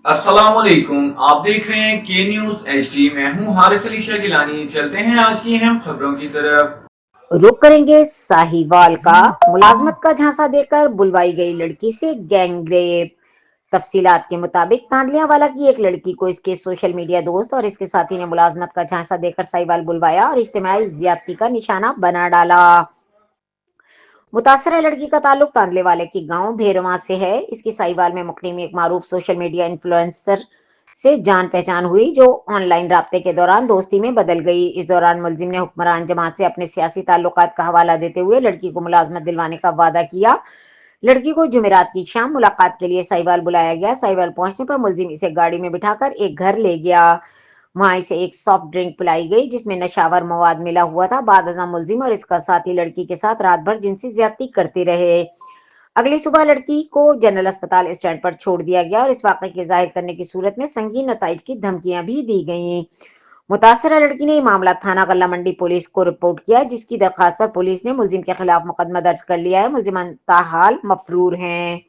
السلام علیکم، آپ دیکھ رہے ہیں کے نیوز ایچ ڈی۔ میں ہوں حارث علی شاہ گیلانی۔ چلتے ہیں آج کی اہم خبروں کی طرف۔ رخ کریں گے ساہیوال کا۔ ملازمت کا جھانسا دے کر بلوائی گئی لڑکی سے گینگ ریپ۔ تفصیلات کے مطابق تاندلیہ والا کی ایک لڑکی کو اس کے سوشل میڈیا دوست اور اس کے ساتھی نے ملازمت کا جھانسا دے کر ساہیوال بلوایا اور اجتماعی زیادتی کا نشانہ بنا ڈالا۔ متاثرہ لڑکی کا تعلق تاندلے والے کی گاؤں بھیرواں سے ہے۔ اس کی ساہیوال میں مقیم ایک معروف سوشل میڈیا انفلوئنسر سے جان پہچان ہوئی جو آن لائن رابطے کے دوران دوستی میں بدل گئی۔ اس دوران ملزم نے حکمران جماعت سے اپنے سیاسی تعلقات کا حوالہ دیتے ہوئے لڑکی کو ملازمت دلوانے کا وعدہ کیا۔ لڑکی کو جمعرات کی شام ملاقات کے لیے ساہیوال بلایا گیا۔ ساہیوال پہنچنے پر ملزم اسے گاڑی میں بٹھا کر ایک گھر لے گیا۔ وہاں اسے ایک سافٹ ڈرنک پلائی گئی جس میں نشاور مواد ملا ہوا تھا۔ بعد ازاں ملزم اور اس کا ساتھی لڑکی کے ساتھ رات بھر جنسی زیادتی کرتے رہے۔ اگلی صبح لڑکی کو جنرل اسپتال اسٹینڈ پر چھوڑ دیا گیا اور اس واقعے کے ظاہر کرنے کی صورت میں سنگین نتائج کی دھمکیاں بھی دی گئیں۔ متاثرہ لڑکی نے یہ معاملہ تھانہ غلہ منڈی پولیس کو رپورٹ کیا، جس کی درخواست پر پولیس نے ملزم کے خلاف مقدمہ درج کر لیا ہے۔ ملزمان تاحال مفرور ہیں۔